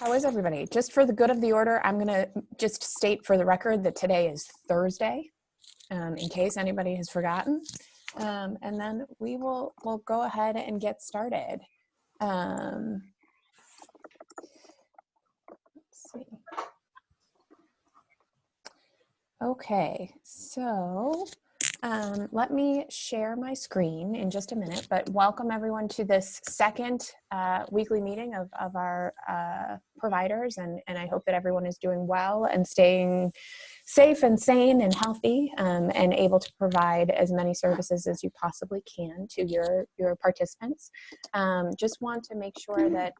How is everybody? Just for the good of the order, I'm going to just state for the record that today is Thursday, in case anybody has forgotten. And then we'll go ahead and get started. Let's see. Okay, so let me share my screen in just a minute, but welcome everyone to this second weekly meeting of our providers, and I hope that everyone is doing well and staying safe and sane and healthy, and able to provide as many services as you possibly can to your participants. Just want to make sure that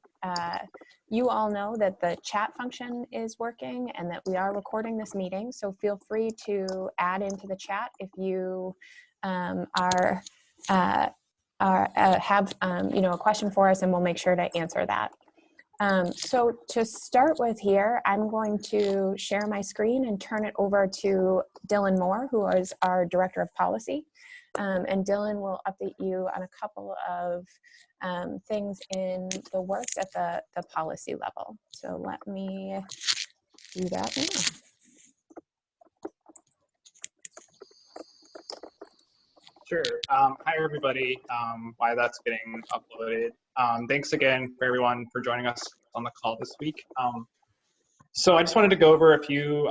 you all know that the chat function is working and that we are recording this meeting, so feel free to add into the chat if you have a question for us, and we'll make sure to answer that. So to start with here, I'm going to share my screen and turn it over to Dylan Moore, who is our Director of Policy. And Dylan will update you on a couple of things in the works at the policy level. So let me do that now. Sure. Hi, everybody. While that's getting uploaded, thanks again for everyone for joining us on the call this week. So I just wanted to go over a few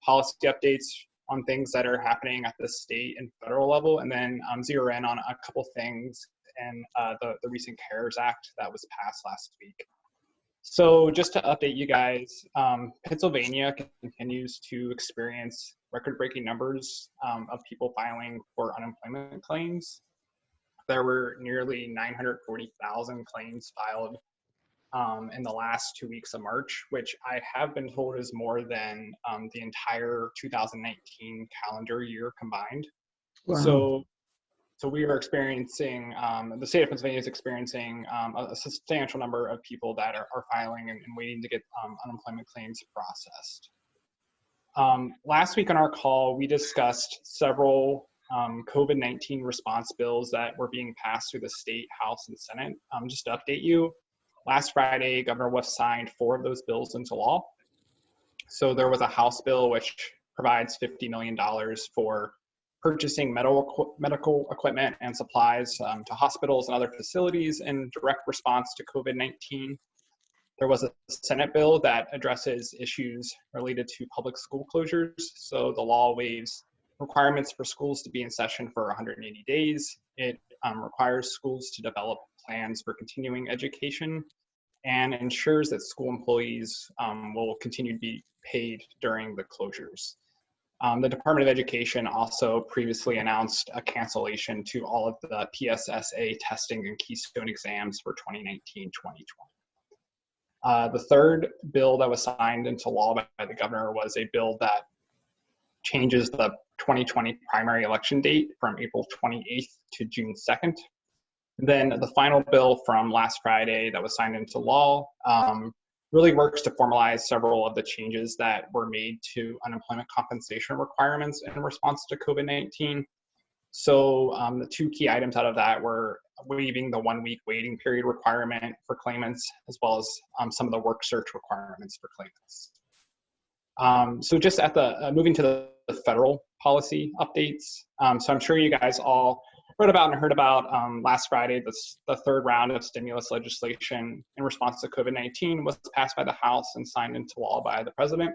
policy updates on things that are happening at the state and federal level, and then zero in on a couple things in the recent CARES Act that was passed last week. So just to update you guys, Pennsylvania continues to experience record-breaking numbers of people filing for unemployment claims. There were nearly 940,000 claims filed in the last 2 weeks of March, which I have been told is more than the entire 2019 calendar year combined. Wow. So we are experiencing, the state of Pennsylvania is experiencing a substantial number of people that are filing and waiting to get unemployment claims processed. Last week on our call, we discussed several COVID-19 response bills that were being passed through the state, House, and Senate. Just to update you, last Friday, Governor Wolf signed 4 of those bills into law. So there was a House bill which provides $50 million for purchasing medical equipment and supplies to hospitals and other facilities in direct response to COVID-19. There was a Senate bill that addresses issues related to public school closures. So the law waives requirements for schools to be in session for 180 days. It requires schools to develop plans for continuing education and ensures that school employees will continue to be paid during the closures. The Department of Education also previously announced a cancellation to all of the PSSA testing and Keystone exams for 2019-2020. The third bill that was signed into law by the governor was a bill that changes the 2020 primary election date from April 28th to June 2nd. Then the final bill from last Friday that was signed into law really works to formalize several of the changes that were made to unemployment compensation requirements in response to COVID-19. So the 2 key items out of that were waiving the 1-week waiting period requirement for claimants, as well as some of the work search requirements for claimants. So just at the moving to the federal policy updates. So I'm sure you guys all read about and heard about last Friday, the 3rd round of stimulus legislation in response to COVID-19 was passed by the House and signed into law by the President.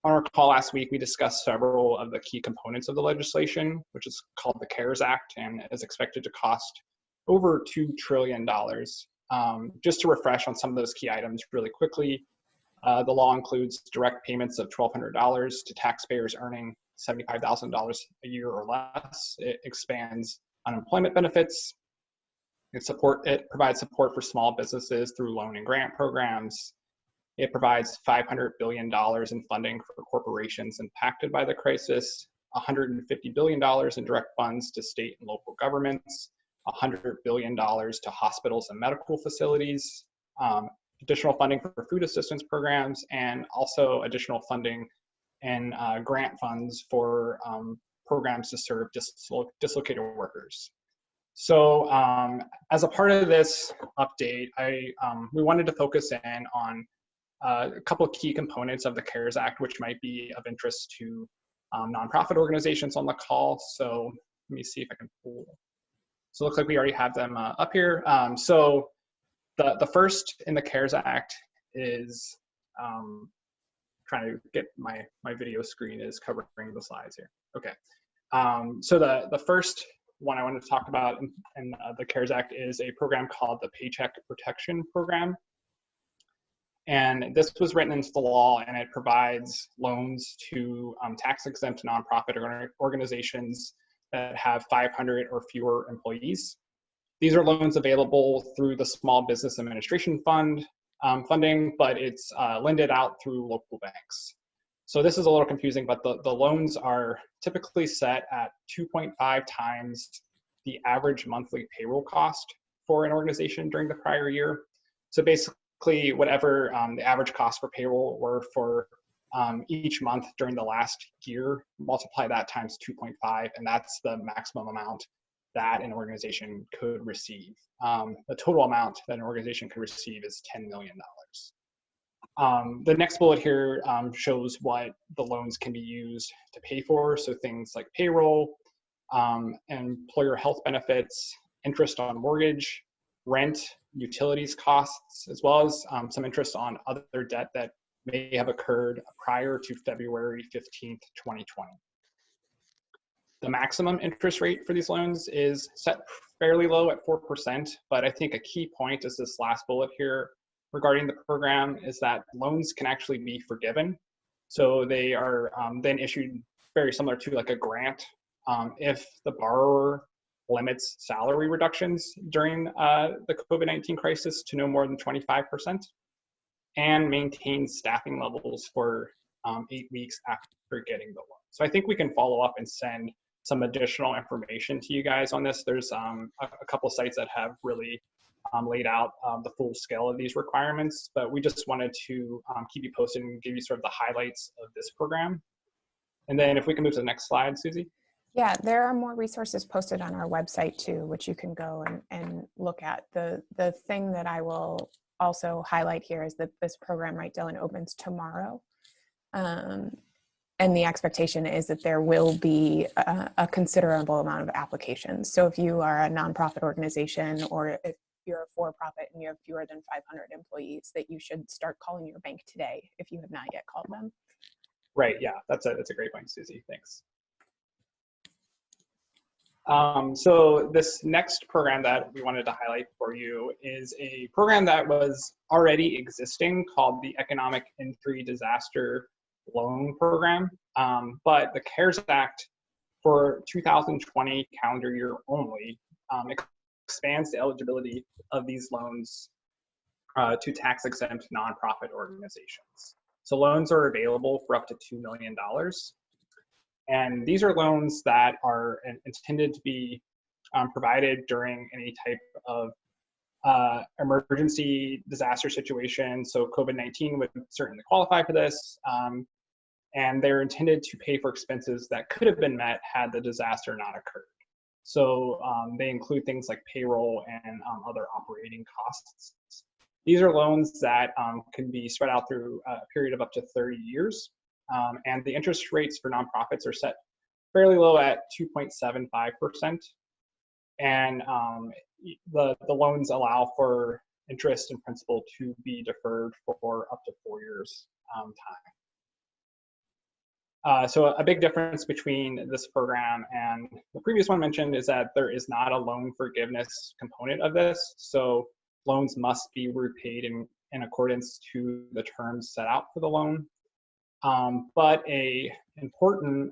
On our call last week, we discussed several of the key components of the legislation, which is called the CARES Act and is expected to cost over $2 trillion. Just to refresh on some of those key items really quickly, the law includes direct payments of $1,200 to taxpayers earning $75,000 a year or less. It expands unemployment benefits. It provides support for small businesses through loan and grant programs. It provides $500 billion in funding for corporations impacted by the crisis, $150 billion in direct funds to state and local governments, $100 billion to hospitals and medical facilities, additional funding for food assistance programs, and also additional funding and grant funds for programs to serve dislocated workers. So as a part of this update, we wanted to focus in on a couple of key components of the CARES Act, which might be of interest to nonprofit organizations on the call. So let me see if I can pull. So it looks like we already have them up here. So the first in the CARES Act is, trying to get my video screen is covering the slides here. Okay. So the first one I wanted to talk about in the CARES Act is a program called the Paycheck Protection Program. And this was written into the law, and it provides loans to tax-exempt nonprofit organizations that have 500 or fewer employees. These are loans available through the Small Business Administration Fund funding, but it's lended out through local banks. So this is a little confusing, but the loans are typically set at 2.5 times the average monthly payroll cost for an organization during the prior year. So basically, whatever the average cost for payroll were for each month during the last year, multiply that times 2.5, and that's the maximum amount that an organization could receive. The total amount that an organization could receive is $10 million. The next bullet here shows what the loans can be used to pay for. So things like payroll, employer health benefits, interest on mortgage, rent, utilities costs, as well as some interest on other debt that may have occurred prior to February 15th, 2020. The maximum interest rate for these loans is set fairly low at 4%, but I think a key point is this last bullet here regarding the program is that loans can actually be forgiven. So they are then issued very similar to like a grant if the borrower limits salary reductions during the COVID-19 crisis to no more than 25% and maintains staffing levels for 8 weeks after getting the loan. So I think we can follow up and send some additional information to you guys on this. There's a couple sites that have really laid out the full scale of these requirements, but we just wanted to keep you posted and give you sort of the highlights of this program. And then if we can move to the next slide, Susie. Yeah, there are more resources posted on our website too, which you can go and look at. The thing that I will also highlight here is that this program, right, Dylan, opens tomorrow. And the expectation is that there will be a considerable amount of applications. So if you are a nonprofit organization or if you're a for-profit and you have fewer than 500 employees, that you should start calling your bank today if you have not yet called them. Right, yeah, that's a great point, Susie, thanks. So this next program that we wanted to highlight for you is a program that was already existing called the Economic Entry Disaster Loan Program. But the CARES Act for 2020 calendar year only expands the eligibility of these loans to tax-exempt nonprofit organizations. So loans are available for up to $2 million. And these are loans that are intended to be provided during any type of emergency disaster situation. So COVID-19 would certainly qualify for this. And they're intended to pay for expenses that could have been met had the disaster not occurred. So they include things like payroll and other operating costs. These are loans that can be spread out through a period of up to 30 years. And the interest rates for nonprofits are set fairly low at 2.75%. And the loans allow for interest and principal to be deferred for up to 4 years time. So a big difference between this program and the previous one mentioned is that there is not a loan forgiveness component of this. So loans must be repaid in accordance to the terms set out for the loan. But a important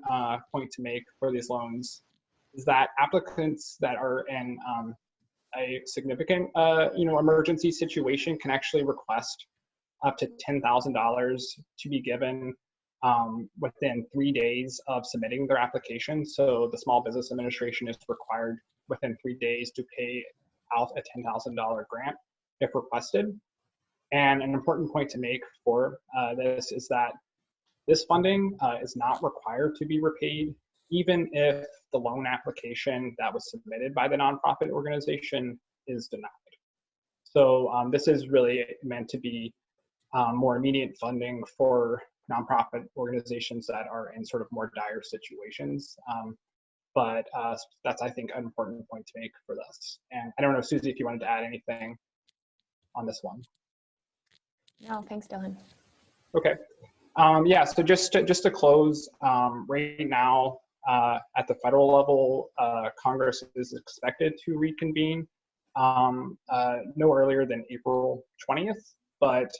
point to make for these loans is that applicants that are in a significant emergency situation can actually request up to $10,000 to be given within 3 days of submitting their application. So the Small Business Administration is required within 3 days to pay out a $10,000 grant if requested. And an important point to make for this is that this funding is not required to be repaid, even if the loan application that was submitted by the nonprofit organization is denied. So this is really meant to be more immediate funding for nonprofit organizations that are in sort of more dire situations. But that's, I think, an important point to make for this. And I don't know, Susie, if you wanted to add anything on this one. No, thanks, Dylan. Okay. Yeah, so just to close, right now at the federal level, Congress is expected to reconvene no earlier than April 20th, but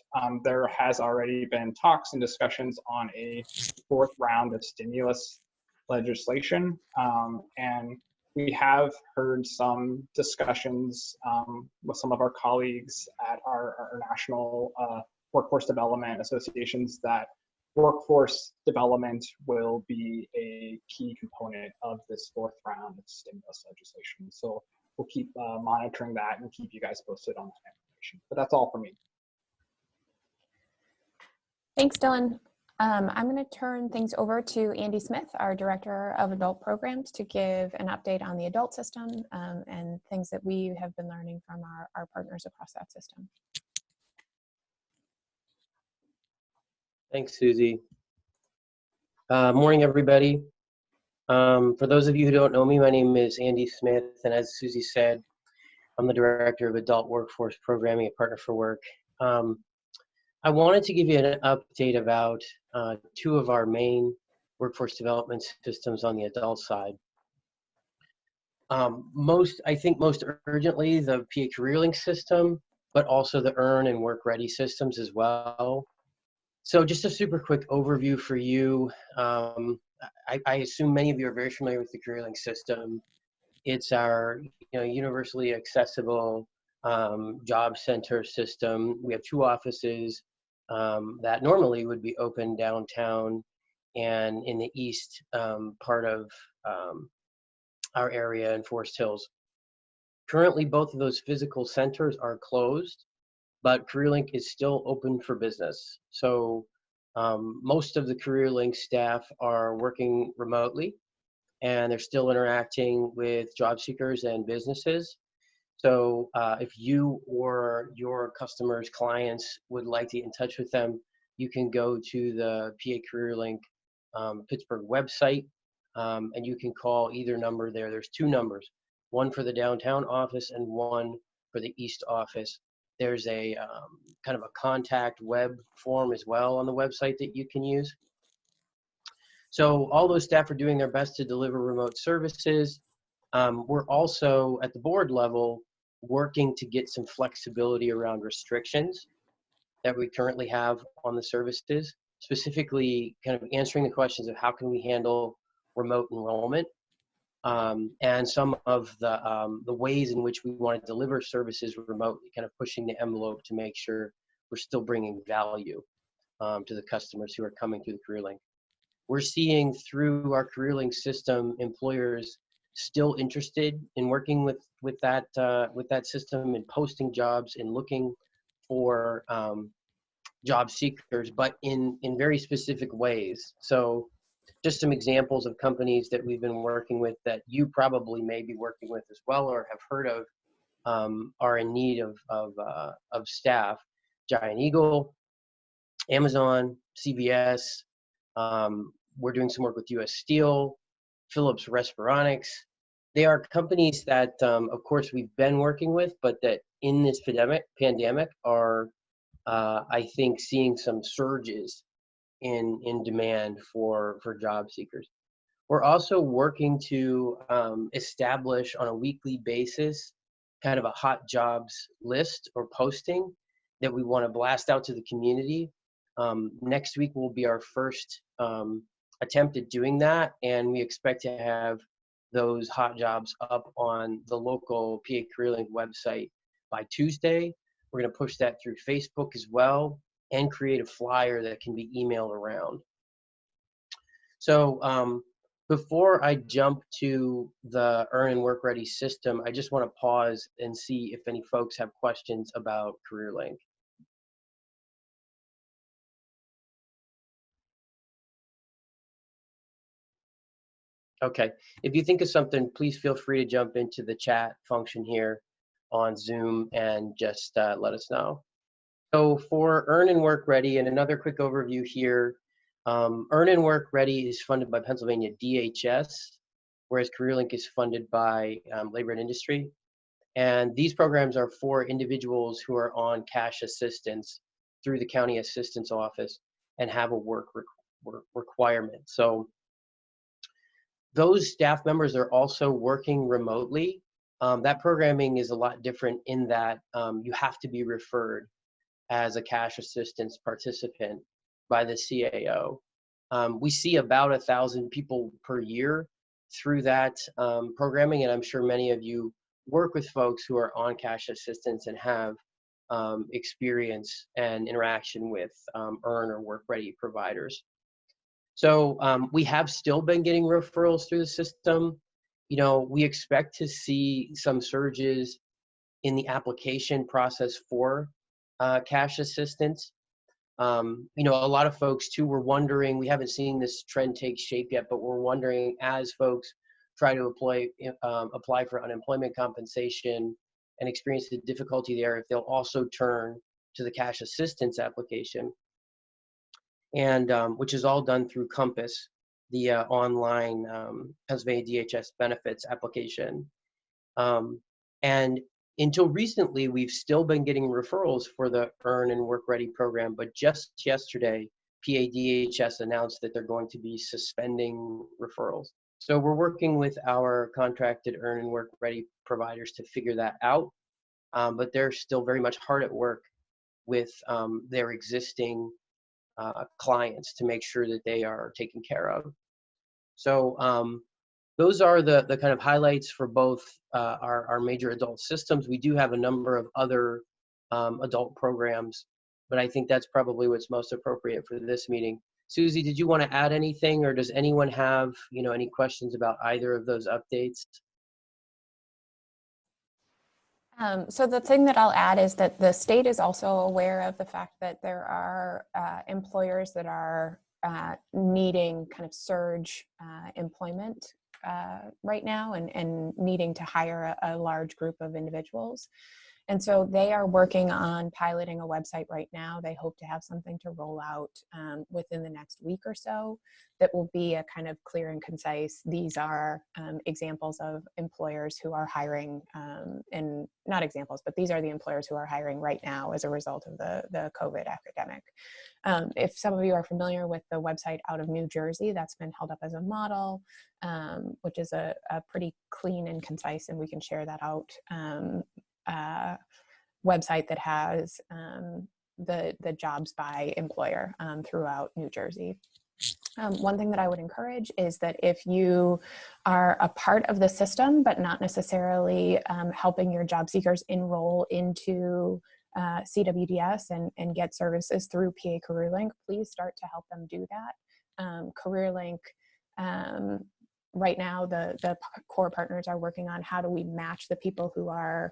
there has already been talks and discussions on a fourth round of stimulus legislation, and we have heard some discussions with some of our colleagues at our national workforce development associations that workforce development will be a key component of this fourth round of stimulus legislation. So we'll keep monitoring that and keep you guys posted on that information. But that's all for me. Thanks, Dylan. I'm going to turn things over to Andy Smith, our Director of Adult Programs, to give an update on the adult system and things that we have been learning from our partners across that system. Thanks, Susie. Morning, everybody. For those of you who don't know me, my name is Andy Smith, and as Susie said, I'm the Director of Adult Workforce Programming at Partner for Work. I wanted to give you an update about two of our main workforce development systems on the adult side. I think most urgently, the PA CareerLink system, but also the Earn and Work Ready systems as well. So just a super quick overview for you. I assume many of you are very familiar with the CareerLink system. It's our universally accessible job center system. We have two offices that normally would be open downtown and in the east part of our area in Forest Hills. Currently, both of those physical centers are closed, but CareerLink is still open for business. So most of the CareerLink staff are working remotely, and they're still interacting with job seekers and businesses. So if you or your customers, clients would like to get in touch with them, you can go to the PA CareerLink Pittsburgh website, and you can call either number there. There's two numbers, one for the downtown office and one for the east office. There's a kind of a contact web form as well on the website that you can use. So all those staff are doing their best to deliver remote services. We're also at the board level working to get some flexibility around restrictions that we currently have on the services, specifically kind of answering the questions of how can we handle remote enrollment, and some of the ways in which we want to deliver services remotely, kind of pushing the envelope to make sure we're still bringing value to the customers who are coming through the CareerLink. We're seeing through our CareerLink system, employers still interested in working with that system and posting jobs and looking for job seekers, but in very specific ways. So just some examples of companies that we've been working with that you probably may be working with as well or have heard of are in need of staff. Giant Eagle, Amazon, CVS. We're doing some work with US Steel, Philips Respironics. They are companies that, of course, we've been working with, but that in this pandemic are, I think, seeing some surges in demand for job seekers. We're also working to establish on a weekly basis kind of a hot jobs list or posting that we want to blast out to the community. Next week will be our first attempt at doing that, and we expect to have those hot jobs up on the local PA CareerLink website by Tuesday. We're going to push that through Facebook as well and create a flyer that can be emailed around. So before I jump to the Earn and Work Ready system, I just want to pause and see if any folks have questions about CareerLink. Okay, if you think of something, please feel free to jump into the chat function here on Zoom and just let us know. So for Earn and Work Ready, and another quick overview here, Earn and Work Ready is funded by Pennsylvania DHS, whereas CareerLink is funded by Labor and Industry. And these programs are for individuals who are on cash assistance through the county assistance office and have a work requirement. So those staff members are also working remotely. That programming is a lot different in that you have to be referred as a cash assistance participant by the CAO. We see about 1,000 people per year through that programming, and I'm sure many of you work with folks who are on cash assistance and have experience and interaction with Earn or Work Ready providers. So we have still been getting referrals through the system. You know, we expect to see some surges in the application process for cash assistance. You know, a lot of folks too were wondering, we haven't seen this trend take shape yet, but we're wondering as folks try to apply for unemployment compensation and experience the difficulty there, if they'll also turn to the cash assistance application, and which is all done through Compass, the online Pennsylvania DHS benefits application. And until recently, we've still been getting referrals for the Earn and Work Ready program, but just yesterday, PADHS announced that they're going to be suspending referrals. So we're working with our contracted Earn and Work Ready providers to figure that out, but they're still very much hard at work with their existing clients to make sure that they are taken care of. So those are the kind of highlights for both our major adult systems. We do have a number of other adult programs, but I think that's probably what's most appropriate for this meeting. Susie, did you want to add anything, or does anyone have, you know, any questions about either of those updates? So the thing that I'll add is that the state is also aware of the fact that there are employers that are needing kind of surge employment right now and needing to hire a large group of individuals. And so they are working on piloting a website right now. They hope to have something to roll out within the next week or so that will be a kind of clear and concise. These are examples of employers who are hiring, and not examples, but these are the employers who are hiring right now as a result of the COVID epidemic. If some of you are familiar with the website out of New Jersey, that's been held up as a model, which is a pretty clean and concise, and we can share that out, website that has the jobs by employer throughout New Jersey. One thing that I would encourage is that if you are a part of the system, but not necessarily helping your job seekers enroll into CWDS and get services through PA CareerLink, please start to help them do that. CareerLink, right now, the core partners are working on how do we match the people who are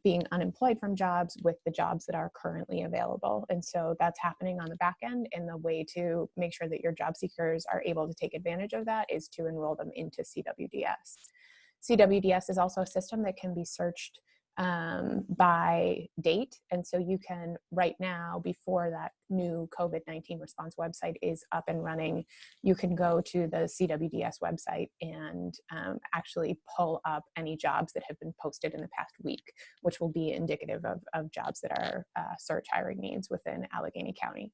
being unemployed from jobs with the jobs that are currently available. And so that's happening on the back end, and the way to make sure that your job seekers are able to take advantage of that is to enroll them into CWDS. CWDS is also a system that can be searched by date. And so you can right now, before that new COVID-19 response website is up and running, you can go to the CWDS website and actually pull up any jobs that have been posted in the past week, which will be indicative of jobs that are search hiring needs within Allegheny County.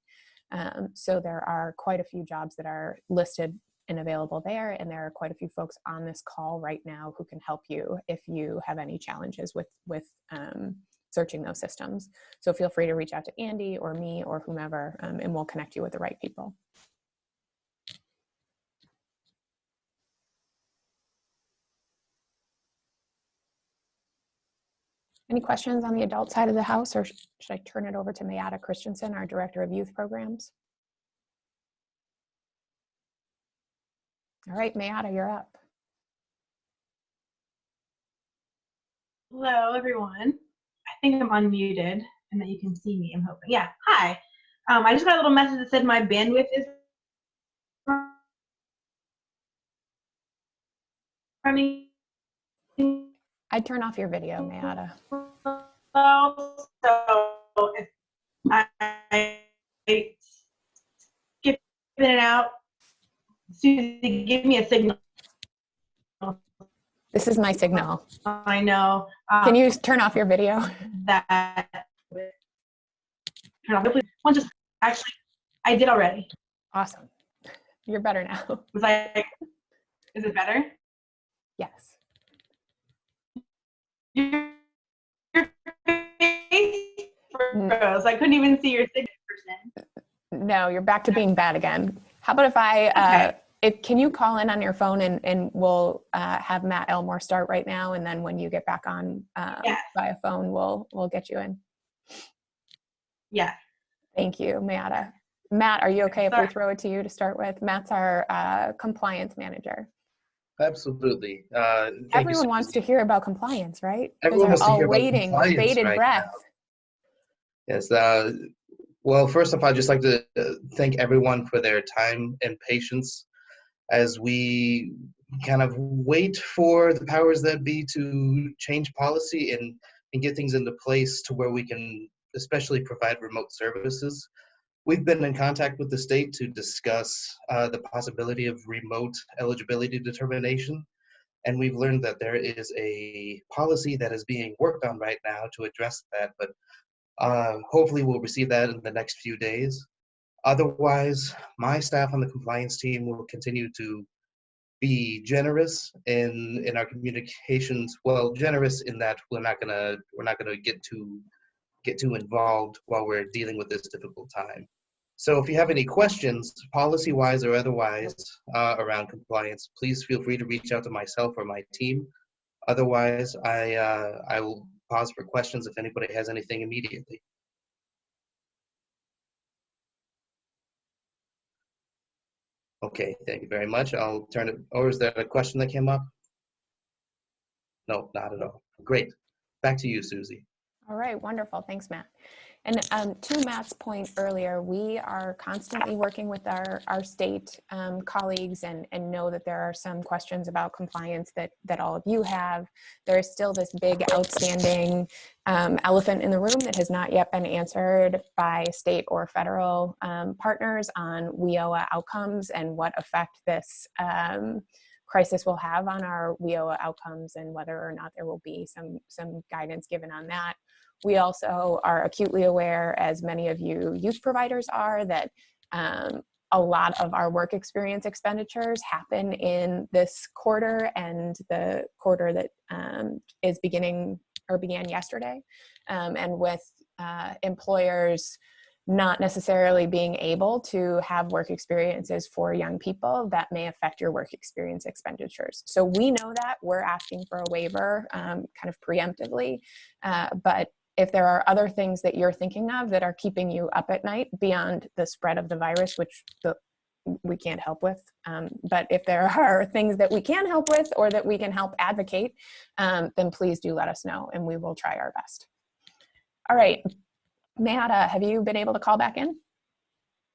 So there are quite a few jobs that are listed and available there, and there are quite a few folks on this call right now who can help you if you have any challenges with searching those systems. So feel free to reach out to Andy or me or whomever, and we'll connect you with the right people. Any questions on the adult side of the house, or should I turn it over to Mayada Christensen, our Director of Youth Programs? All right, Mayada, you're up. Hello, everyone. I think I'm unmuted and that you can see me, I'm hoping. Yeah, hi. I just got a little message that said my bandwidth is running. I'd turn off your video, Mayada. So I skip in and out. Susie, give me a signal. This is my signal. I know. Can you turn off your video? That turn off. One just actually, I did already. Awesome. You're better now. Was I? Is it better? Yes. Your face froze. I couldn't even see your signature. No, you're back to being bad again. How about if I, can you call in on your phone and we'll have Matt Elmore start right now, and then when you get back on via phone, we'll get you in. Yeah. Thank you, Matt. Matt, are you okay if we throw it to you to start with? Matt's our compliance manager. Absolutely. Everyone wants to hear about compliance, right? Everyone wants to hear about waiting with compliance bated right breath. now. Yes. Well, first off, I'd just like to thank everyone for their time and patience as we kind of wait for the powers that be to change policy and get things into place to where we can especially provide remote services. We've been in contact with the state to discuss the possibility of remote eligibility determination, and we've learned that there is a policy that is being worked on right now to address that, but hopefully we'll receive that in the next few days. Otherwise, my staff on the compliance team will continue to be generous in our communications. Well, generous in that we're not gonna get too involved while we're dealing with this difficult time. So if you have any questions, policy-wise or otherwise, around compliance, please feel free to reach out to myself or my team. Otherwise, I will pause for questions if anybody has anything immediately. Okay, thank you very much. I'll turn it, or is there a question that came up? No, not at all. Great. Back to you, Susie. All right, wonderful. Thanks, Matt. And to Matt's point earlier, we are constantly working with our state colleagues and know that there are some questions about compliance that all of you have. There is still this big outstanding elephant in the room that has not yet been answered by state or federal partners on WIOA outcomes and what effect this crisis will have on our WIOA outcomes and whether or not there will be some guidance given on that. We also are acutely aware, as many of you youth providers are, that a lot of our work experience expenditures happen in this quarter and the quarter that is began yesterday. And with employers not necessarily being able to have work experiences for young people, that may affect your work experience expenditures. So we know that we're asking for a waiver kind of preemptively, but if there are other things that you're thinking of that are keeping you up at night beyond the spread of the virus, which we can't help with, but if there are things that we can help with or that we can help advocate, then please do let us know and we will try our best. All right, Matt, have you been able to call back in?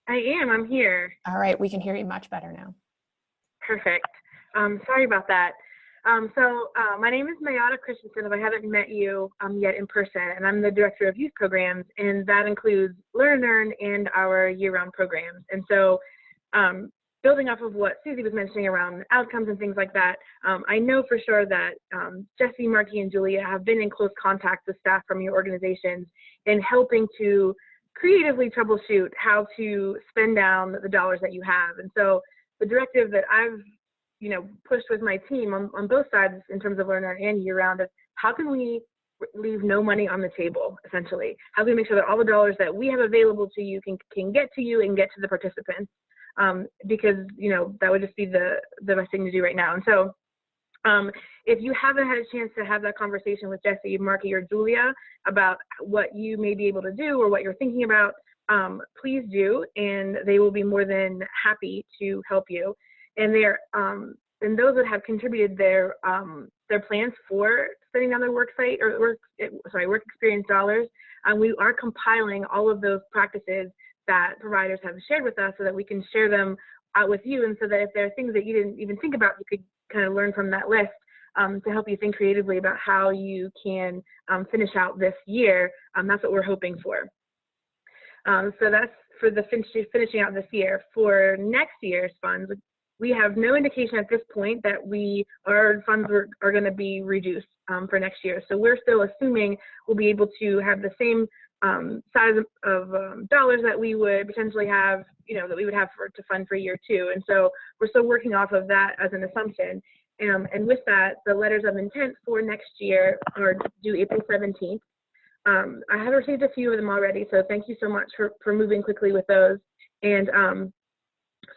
I am, I'm here. All right, we can hear you much better now. Perfect. Sorry about that. My name is Mayada Christensen, if I haven't met you yet in person, and I'm the Director of Youth Programs, and that includes Learn and our year-round programs. And so building off of what Susie was mentioning around outcomes and things like that, I know for sure that Jesse, Marky, and Julia have been in close contact with staff from your organizations in helping to creatively troubleshoot how to spend down the dollars that you have. And so the directive that I've pushed with my team on both sides in terms of Learn and year-round is how can we leave no money on the table, essentially? How can we make sure that all the dollars that we have available to you can get to you and get to the participants? Because that would just be the best thing to do right now. And so if you haven't had a chance to have that conversation with Jesse, Marky, or Julia about what you may be able to do or what you're thinking about, please do, and they will be more than happy to help you. And and those that have contributed their plans for spending on their work experience dollars, we are compiling all of those practices that providers have shared with us so that we can share them out with you, and so that if there are things that you didn't even think about, you could kind of learn from that list to help you think creatively about how you can finish out this year. That's what we're hoping for. So that's for the finishing out this year. For next year's funds, we have no indication at this point that our funds are going to be reduced for next year. So we're still assuming we'll be able to have the same size of dollars that we would potentially have, that we would have to fund for year 2. And so we're still working off of that as an assumption. And with that, the letters of intent for next year are due April 17th. I have received a few of them already, so thank you so much for moving quickly with those. And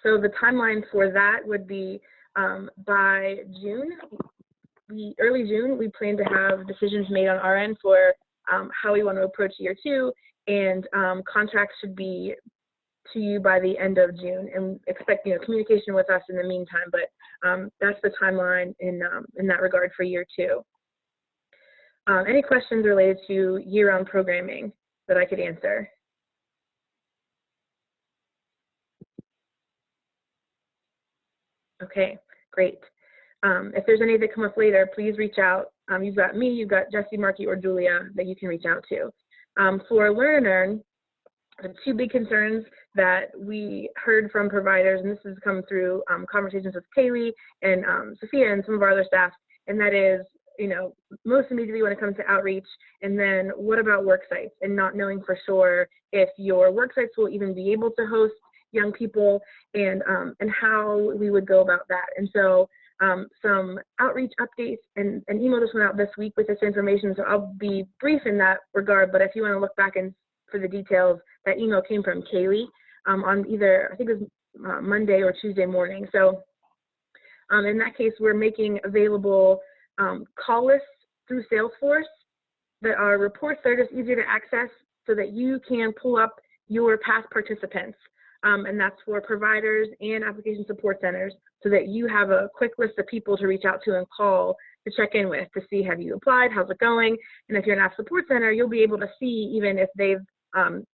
so the timeline for that would be by June, early June, we plan to have decisions made on our end for how we want to approach year 2, and contracts should be to you by the end of June, and expect communication with us in the meantime. But that's the timeline in that regard for year 2. Any questions related to year-round programming that I could answer? Okay, great. If there's any that come up later, please reach out. You've got me, you've got Jesse, Marky, or Julia that you can reach out to. For Learn and Earn, the 2 big concerns that we heard from providers, and this has come through conversations with Kaylee and Sophia and some of our other staff, and that is, most immediately when it comes to outreach, and then what about work sites, and not knowing for sure if your work sites will even be able to host young people, and how we would go about that. And so some outreach updates, and an email just went out this week with this information, so I'll be brief in that regard, but if you want to look back and for the details, that email came from Kaylee on either, I think it was Monday or Tuesday morning. So in that case, we're making available call lists through Salesforce that are reports that are just easier to access so that you can pull up your past participants. And that's for providers and application support centers, so that you have a quick list of people to reach out to and call to check in with, to see, have you applied, how's it going? And if you're an app support center, you'll be able to see even if they've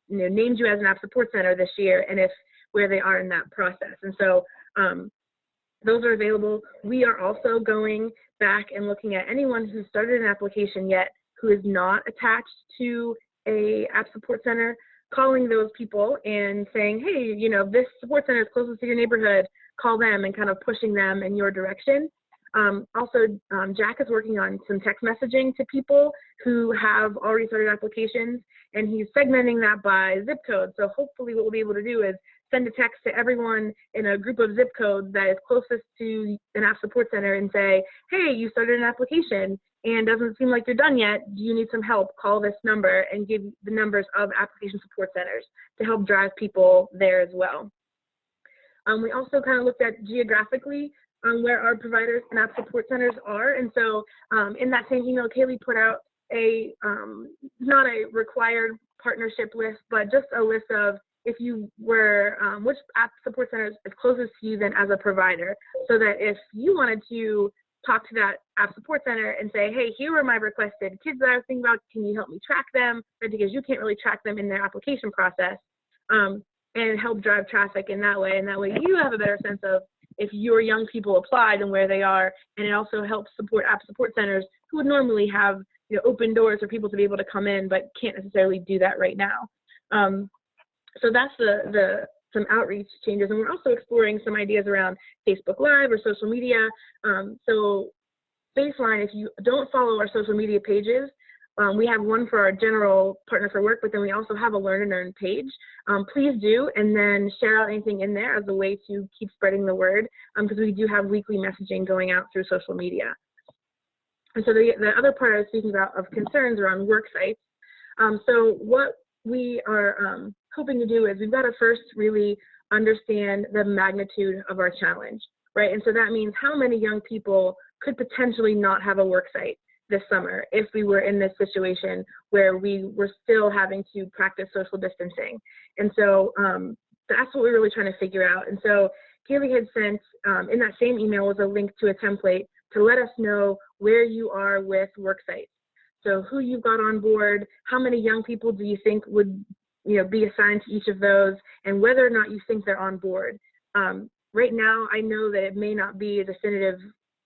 named you as an app support center this year, and if where they are in that process. And so those are available. We are also going back and looking at anyone who started an application yet who is not attached to a app support center, calling those people and saying, hey, this support center is closest to your neighborhood, call them, and kind of pushing them in your direction. Also, Jack is working on some text messaging to people who have already started applications, and he's segmenting that by zip code. So hopefully what we'll be able to do is send a text to everyone in a group of zip codes that is closest to an app support center and say, hey, you started an application and doesn't seem like you're done yet. Do you need some help? Call this number, and give the numbers of application support centers to help drive people there as well. We also kind of looked at geographically where our providers and app support centers are. And so in that same email, Kaylee put out a, not a required partnership list, but just a list of, if you were, which app support center is closest to you then as a provider, so that if you wanted to talk to that app support center and say, hey, here are my requested kids that I was thinking about, can you help me track them? Because you can't really track them in their application process, and help drive traffic in that way. And that way you have a better sense of if your young people applied and where they are. And it also helps support app support centers who would normally have open doors for people to be able to come in, but can't necessarily do that right now. So that's some outreach changes. And we're also exploring some ideas around Facebook Live or social media. So baseline, if you don't follow our social media pages, we have one for our general Partner for Work, but then we also have a Learn and Earn page. Please do, and then share out anything in there as a way to keep spreading the word, because we do have weekly messaging going out through social media. And so the other part I was speaking about of concerns around work sites. So what we are hoping to do is we've got to first really understand the magnitude of our challenge, right? And so that means how many young people could potentially not have a work site this summer if we were in this situation where we were still having to practice social distancing. And so that's what we're really trying to figure out. And so Kaylee had sent, in that same email was a link to a template to let us know where you are with work sites. So who you've got on board, how many young people do you think would be assigned to each of those, and whether or not you think they're on board. Right now, I know that it may not be a definitive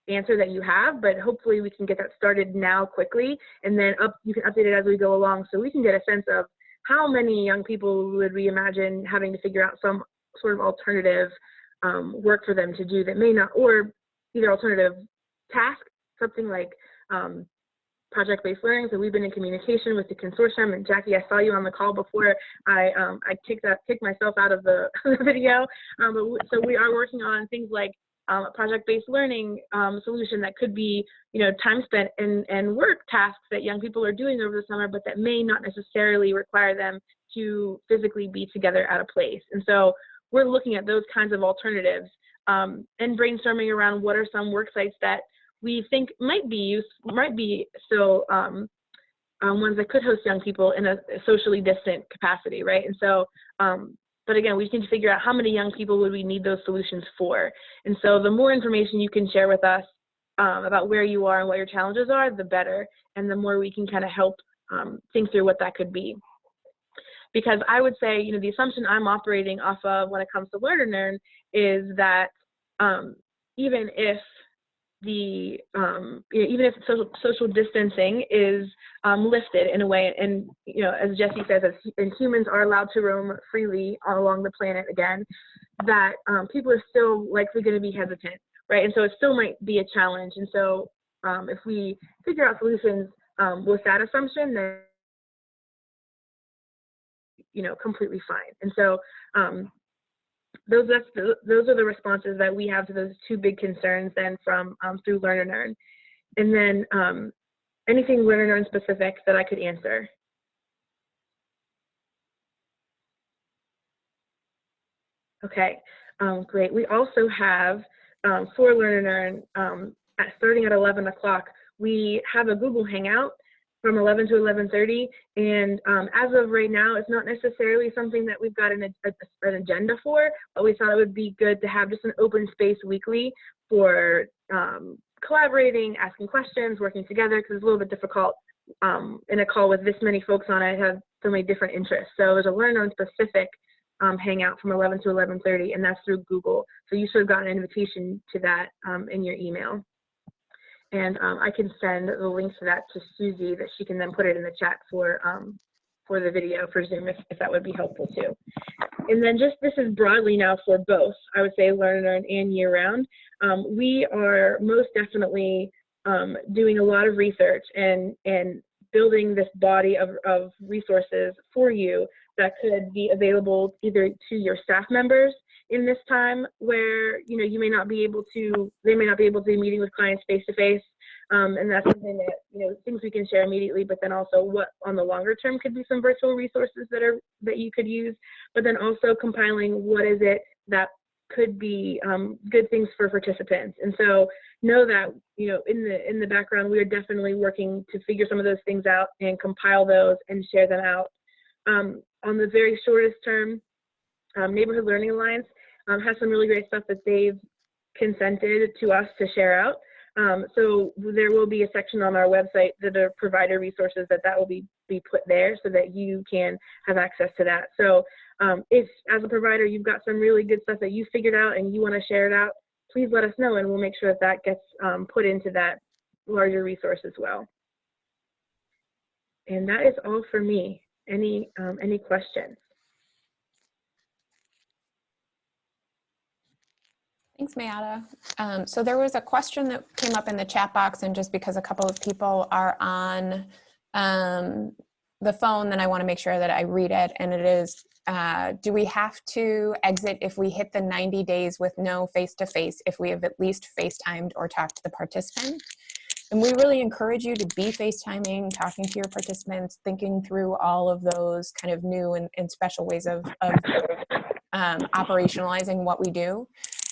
answer that you have, but hopefully we can get that started now quickly, and then you can update it as we go along, so we can get a sense of how many young people would we imagine having to figure out some sort of alternative work for them to do that may not, or either alternative task, something like project-based learning. So we've been in communication with the consortium, and Jackie, I saw you on the call before I kicked myself out of the video. So we are working on things like a project-based learning solution that could be, time spent and work tasks that young people are doing over the summer, but that may not necessarily require them to physically be together at a place. And so we're looking at those kinds of alternatives and brainstorming around what are some work sites that we think might be still ones that could host young people in a socially distant capacity, right? And so, but again, we need to figure out how many young people would we need those solutions for. And so the more information you can share with us about where you are and what your challenges are, the better, and the more we can kind of help think through what that could be. Because I would say, the assumption I'm operating off of when it comes to Learn and Earn is that even if social distancing is lifted in a way, and as Jesse says, and humans are allowed to roam freely along the planet again, that people are still likely going to be hesitant, right? And so it still might be a challenge. And so if we figure out solutions with that assumption, then completely fine. And so those are the responses that we have to those two big concerns then from through Learn and Earn. And then anything Learn and Earn specific that I could answer. Okay, great. We also have for Learn and Earn, starting at 11 o'clock, we have a Google Hangout from 11 to 11:30, and as of right now, it's not necessarily something that we've got an agenda for, but we thought it would be good to have just an open space weekly for collaborating, asking questions, working together, because it's a little bit difficult in a call with this many folks on it, have so many different interests. So there's a Learn and Earn specific hangout from 11 to 11:30, and that's through Google. So you should have gotten an invitation to that in your email. And I can send the link to that to Susie, that she can then put it in the chat for the video for Zoom, if that would be helpful too. And then this is broadly now for both, I would say, Learn and Earn and year round. We are most definitely doing a lot of research and building this body of resources for you that could be available either to your staff members in this time where you may not be able to, they may not be able to be meeting with clients face to face, and that's something that things we can share immediately, but then also what on the longer term could be some virtual resources that you could use, but then also compiling what is it that could be good things for participants. And so know that in the background we are definitely working to figure some of those things out and compile those and share them out. On the very shortest term, Neighborhood Learning Alliance has some really great stuff that they've consented to us to share out. So there will be a section on our website that are provider resources that will be put there so that you can have access to that. So if as a provider you've got some really good stuff that you figured out and you want to share it out, please let us know and we'll make sure that gets put into that larger resource as well. And that is all for me. Any questions? Thanks, Mayada. So there was a question that came up in the chat box, and just because a couple of people are on the phone, then I want to make sure that I read it. And it is, do we have to exit if we hit the 90 days with no face-to-face if we have at least FaceTimed or talked to the participant? And we really encourage you to be FaceTiming, talking to your participants, thinking through all of those kind of new and special ways of operationalizing what we do.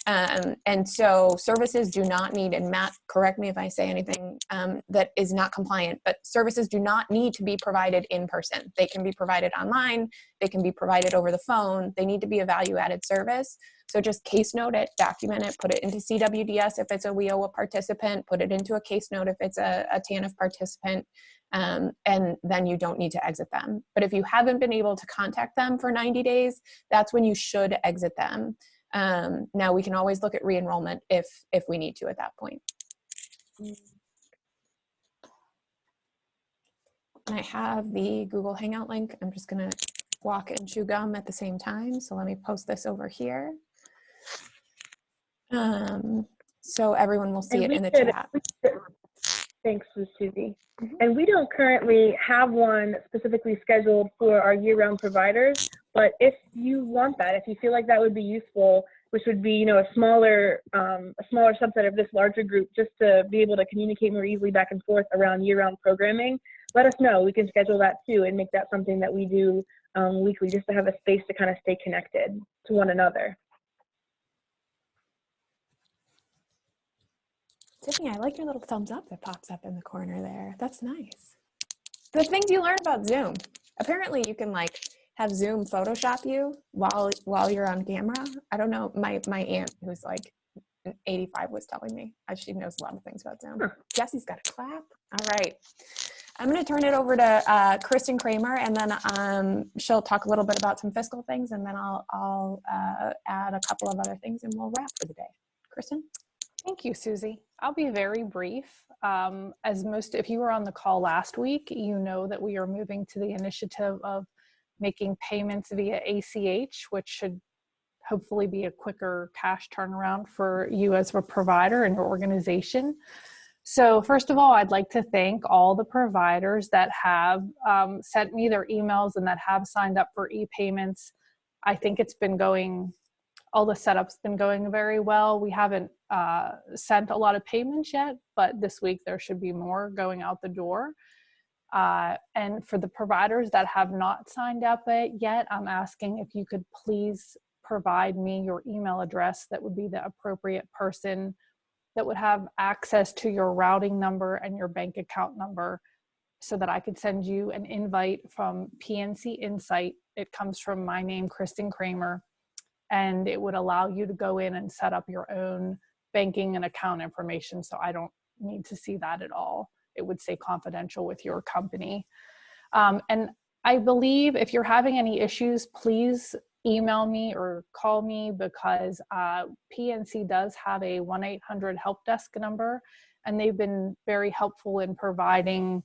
And so services do not need, and Matt, correct me if I say anything that is not compliant, but services do not need to be provided in person. They can be provided online, they can be provided over the phone, they need to be a value-added service. So just case note it, document it, put it into CWDS if it's a WIOA participant, put it into a case note if it's a TANF participant, and then you don't need to exit them. But if you haven't been able to contact them for 90 days, that's when you should exit them. Now we can always look at re-enrollment if we need to at that point. And I have the Google Hangout link. I'm just gonna walk and chew gum at the same time. So let me post this over here. So everyone will see it in the chat. Thanks, Susie. Mhm. And we don't currently have one specifically scheduled for our year-round providers, but if you want that, if you feel like that would be useful, which would be, a smaller subset of this larger group, just to be able to communicate more easily back and forth around year-round programming, let us know. We can schedule that too and make that something that we do weekly, just to have a space to kind of stay connected to one another. Tiffany, I like your little thumbs up that pops up in the corner there. That's nice. The things you learn about Zoom. Apparently you can have Zoom Photoshop you while you're on camera. I don't know. My aunt, who's 85, was telling me. She knows a lot of things about Zoom. Huh. Jesse's got a clap. All right. I'm going to turn it over to Kristen Kramer, and then she'll talk a little bit about some fiscal things, and then I'll add a couple of other things, and we'll wrap for the day. Kristen? Thank you, Susie. I'll be very brief. If you were on the call last week, you know that we are moving to the initiative of making payments via ACH, which should hopefully be a quicker cash turnaround for you as a provider and your organization. So first of all, I'd like to thank all the providers that have sent me their emails and that have signed up for e-payments. I think it's been going, all the setup's been going very well. We haven't sent a lot of payments yet, but this week there should be more going out the door. And for the providers that have not signed up yet, I'm asking if you could please provide me your email address. That would be the appropriate person that would have access to your routing number and your bank account number, so that I could send you an invite from PNC Insight. It comes from my name, Kristen Kramer, and it would allow you to go in and set up your own banking and account information. So I don't need to see that at all. It would stay confidential with your company. And I believe if you're having any issues, please email me or call me, because PNC does have a 1-800 help desk number, and they've been very helpful in providing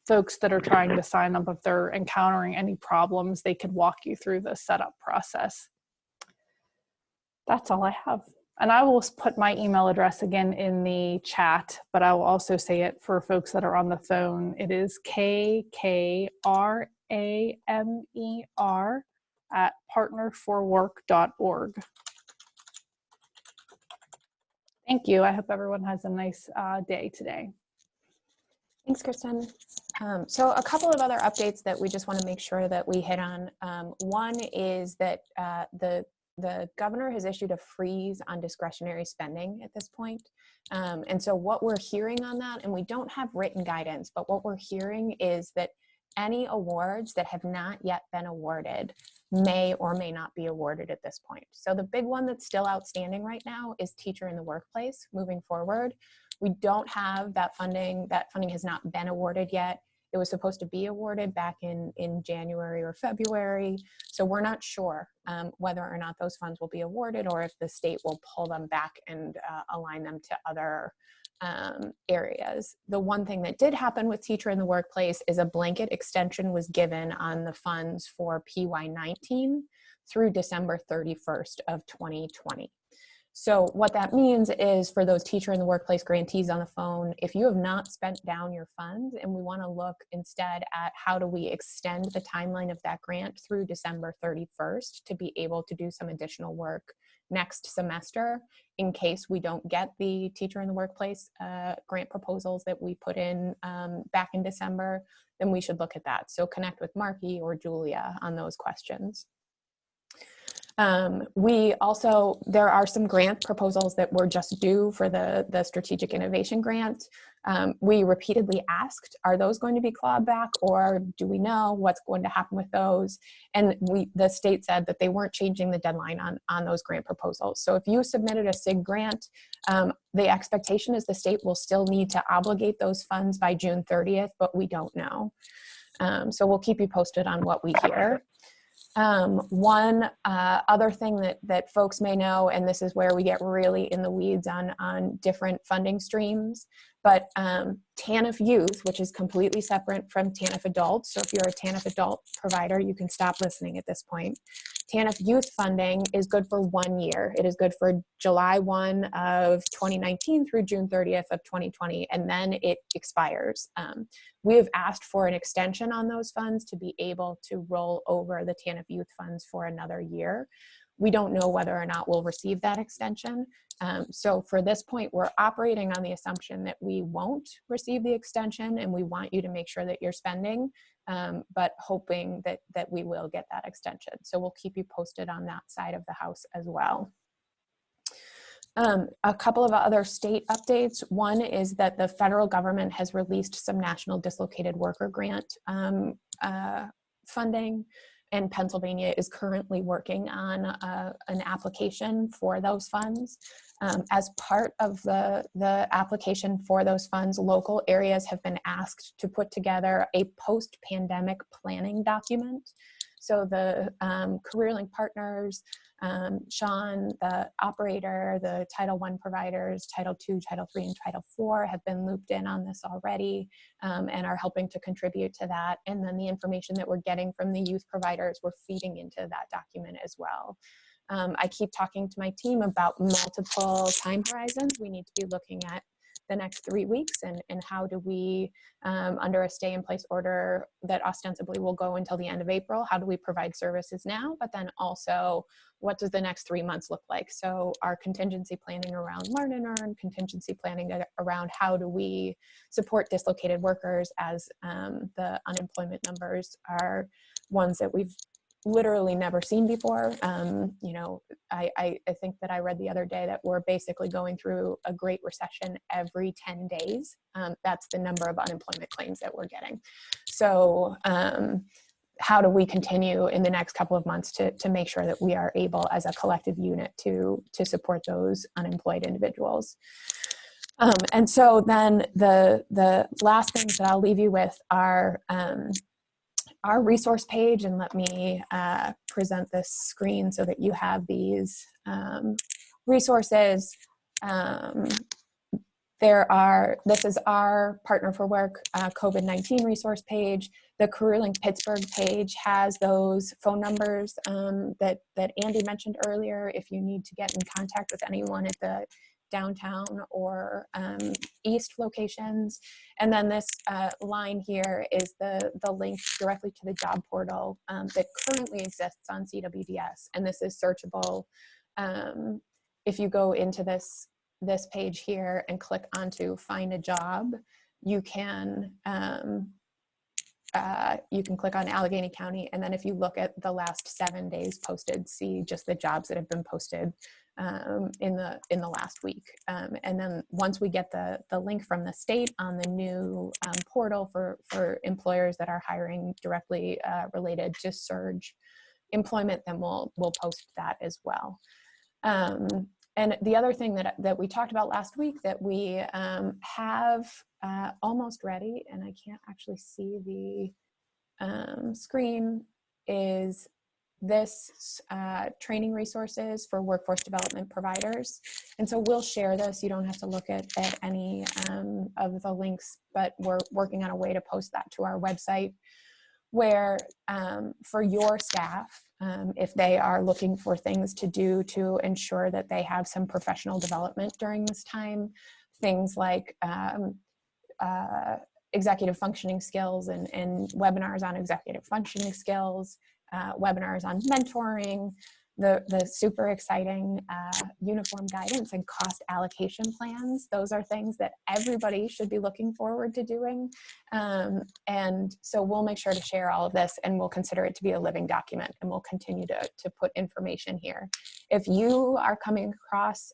folks that are trying to sign up. If they're encountering any problems, they could walk you through the setup process. That's all I have. And I will put my email address again in the chat, but I will also say it for folks that are on the phone. It is KKRAMER@partnerforwork.org. Thank you. I hope everyone has a nice day today. Thanks, Kristen. So a couple of other updates that we just want to make sure that we hit on. One is that the governor has issued a freeze on discretionary spending at this point. And so what we're hearing on that, and we don't have written guidance, but what we're hearing is that any awards that have not yet been awarded may or may not be awarded at this point. So the big one that's still outstanding right now is teacher in the workplace moving forward. We don't have that funding. That funding has not been awarded yet. It was supposed to be awarded back in January or February. So we're not sure whether or not those funds will be awarded, or if the state will pull them back and align them to other areas. The one thing that did happen with teacher in the workplace is a blanket extension was given on the funds for PY19 through December 31st of 2020. So what that means is, for those teacher in the workplace grantees on the phone, if you have not spent down your funds, and we want to look instead at how do we extend the timeline of that grant through December 31st to be able to do some additional work next semester in case we don't get the teacher in the workplace grant proposals that we put in back in December, then we should look at that. So connect with Marky or Julia on those questions. There are some grant proposals that were just due for the Strategic Innovation Grant. We repeatedly asked, are those going to be clawed back, or do we know what's going to happen with those? And the state said that they weren't changing the deadline on those grant proposals. So if you submitted a SIG grant, the expectation is the state will still need to obligate those funds by June 30th, but we don't know. So we'll keep you posted on what we hear. One other thing that folks may know, and this is where we get really in the weeds on different funding streams, But TANF Youth, which is completely separate from TANF Adults, so if you're a TANF Adult provider, you can stop listening at this point. TANF Youth funding is good for 1 year. It is good for July 1 of 2019 through June 30th of 2020, and then it expires. We have asked for an extension on those funds to be able to roll over the TANF Youth funds for another year. We don't know whether or not we'll receive that extension. So for this point, we're operating on the assumption that we won't receive the extension, and we want you to make sure that you're spending, but hoping that we will get that extension. So we'll keep you posted on that side of the house as well. A couple of other state updates. One is that the federal government has released some National Dislocated Worker Grant funding, and Pennsylvania is currently working on an application for those funds. As part of the application for those funds, local areas have been asked to put together a post-pandemic planning document. So the CareerLink partners, Sean, the operator, the Title I providers, Title II, Title III, and Title IV have been looped in on this already and are helping to contribute to that. And then the information that we're getting from the youth providers, we're feeding into that document as well. I keep talking to my team about multiple time horizons. We need to be looking at the next 3 weeks and how do we, under a stay in place order that ostensibly will go until the end of April, how do we provide services now, but then also what does the next 3 months look like? So our contingency planning around Learn and Earn, contingency planning around how do we support dislocated workers as the unemployment numbers are ones that we've literally never seen before. You know, I think that I read the other day that we're basically going through a great recession every 10 days. That's the number of unemployment claims that we're getting. So how do we continue in the next couple of months to make sure that we are able as a collective unit to support those unemployed individuals? And so then the last things that I'll leave you with are our resource page, and let me present this screen so that you have these resources. This is our Partner for Work COVID-19 resource page. The CareerLink Pittsburgh page has those phone numbers that Andy mentioned earlier if you need to get in contact with anyone at the downtown or east locations. And then this line here is the link directly to the job portal that currently exists on CWDS. And this is searchable. If you go into this page here and click onto Find a Job, you can click on Allegheny County. And then if you look at the last 7 days posted, see just the jobs that have been posted in the last week. And then once we get the link from the state on the new portal for employers that are hiring directly related to surge employment, then we'll post that as well. And the other thing that we talked about last week that we have almost ready, and I can't actually see the screen, is this training resources for workforce development providers. And so we'll share this. You don't have to look at any of the links, but we're working on a way to post that to our website where for your staff, if they are looking for things to do to ensure that they have some professional development during this time, things like executive functioning skills and webinars on executive functioning skills, webinars on mentoring, the super exciting uniform guidance and cost allocation plans. Those are things that everybody should be looking forward to doing. And so we'll make sure to share all of this, and we'll consider it to be a living document, and we'll continue to put information here. If you are coming across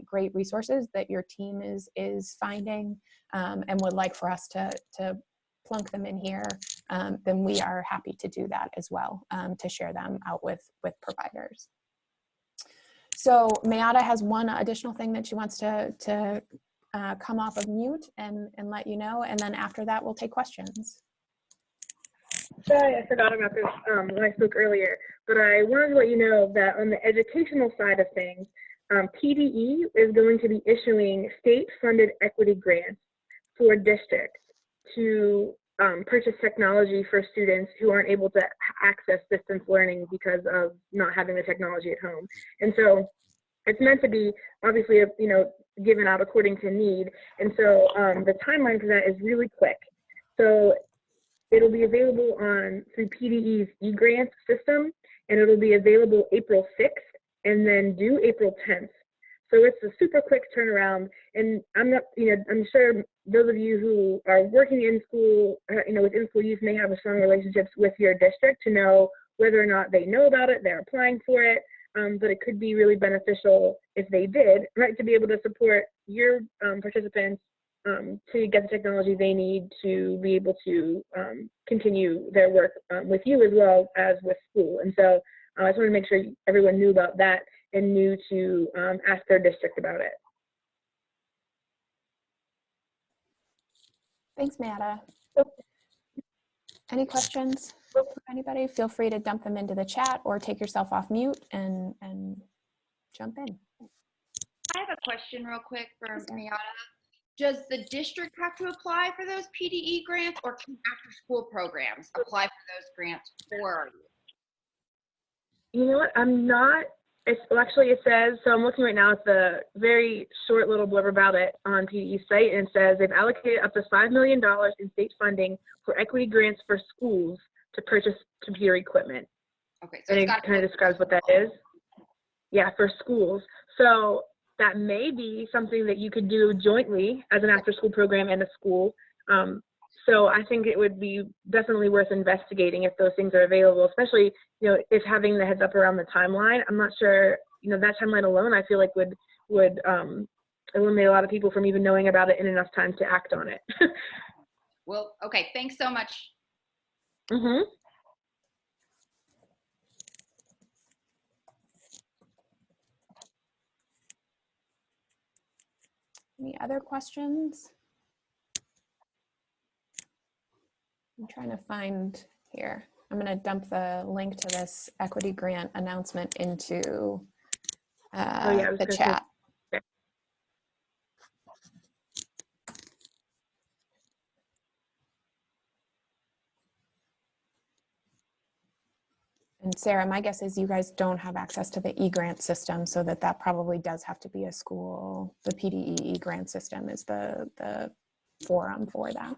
great resources that your team is finding and would like for us to plunk them in here, then we are happy to do that as well, to share them out with providers. So Mayada has one additional thing that she wants to come off of mute and let you know, and then after that we'll take questions. Sorry, I forgot about this when I spoke earlier, but I wanted to let you know that on the educational side of things, TDE is going to be issuing state-funded equity grants. for districts to purchase technology for students who aren't able to access distance learning because of not having the technology at home. And so it's meant to be obviously, given out according to need. And so the timeline for that is really quick. So it'll be available through PDE's eGrant system, and it'll be available April 6th and then due April 10th. So it's a super quick turnaround, and I'm sure those of you who are working in school, with in-school youth may have strong relationships with your district to know whether or not they know about it, they're applying for it, but it could be really beneficial if they did, right, to be able to support your participants to get the technology they need to be able to continue their work with you as well as with school. And so I just wanted to make sure everyone knew about that and knew to ask their district about it. Thanks, Matta. Any questions from anybody? Feel free to dump them into the chat or take yourself off mute and jump in. I have a question real quick for Miata. Does the district have to apply for those PDE grants, or can after-school programs apply for those grants for you? You know what? I'm not. Actually, it says, so I'm looking right now at the very short little blurb about it on PDE's site, and it says they've allocated up to $5 million in state funding for equity grants for schools to purchase computer equipment. Okay, so and it kind of describes what that is. Yeah, for schools. So that may be something that you could do jointly as an after-school program and a school. So I think it would be definitely worth investigating if those things are available, especially, if having the heads up around the timeline. I'm not sure, that timeline alone, I feel like would eliminate a lot of people from even knowing about it in enough time to act on it. Well, okay, thanks so much. Mm-hmm. Any other questions? I'm trying to find here. I'm going to dump the link to this equity grant announcement into the chat. And Sarah, my guess is you guys don't have access to the eGrant system, so that probably does have to be a school. The PDE eGrant system is the forum for that.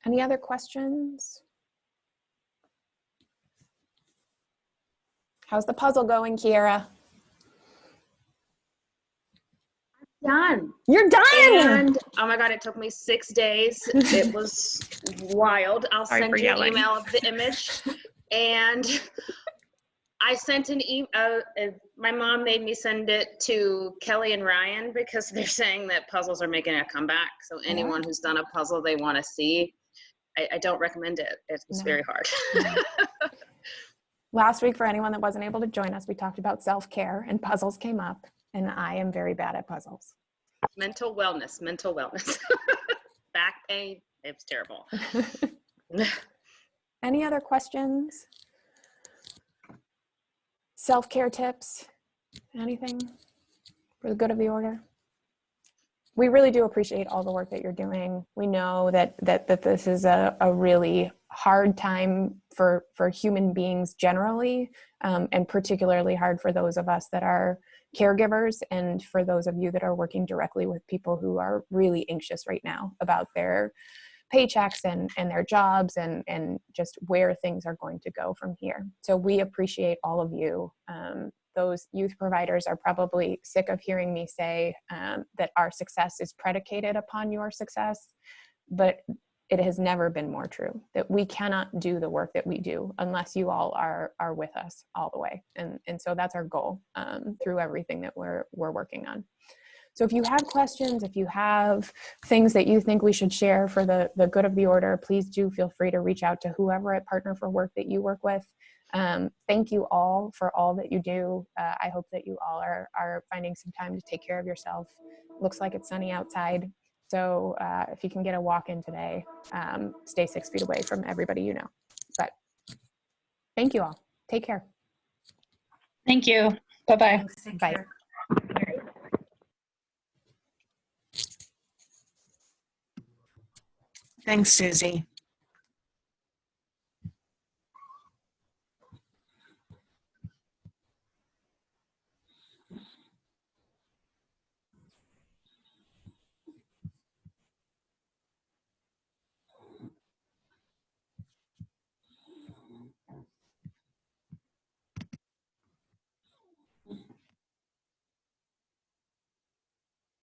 Any other questions? How's the puzzle going, Kiera? Done. You're done! And oh my God, it took me 6 days. It was wild. I'll send you an email of the image. And I sent an email. My mom made me send it to Kelly and Ryan because they're saying that puzzles are making a comeback. So anyone who's done a puzzle they want to see, I don't recommend it. It was very hard. Last week, for anyone that wasn't able to join us, we talked about self-care and puzzles came up, and I am very bad at puzzles. Mental wellness. Back pain, it was terrible. Any other questions? Self-care tips? Anything for the good of the order? We really do appreciate all the work that you're doing. We know that this is a really hard time for human beings generally, and particularly hard for those of us that are caregivers, and for those of you that are working directly with people who are really anxious right now about their paychecks and their jobs and just where things are going to go from here. So we appreciate all of you. Those youth providers are probably sick of hearing me say that our success is predicated upon your success, but it has never been more true that we cannot do the work that we do unless you all are with us all the way. And so that's our goal through everything that we're working on. So if you have questions, if you have things that you think we should share for the good of the order, please do feel free to reach out to whoever at Partner for Work that you work with. Thank you all for all that you do. I hope that you all are finding some time to take care of yourself. Looks like it's sunny outside. So if you can get a walk in today, stay 6 feet away from everybody you know. But thank you all. Take care. Thank you. Bye-bye. Bye. Thanks, Susie.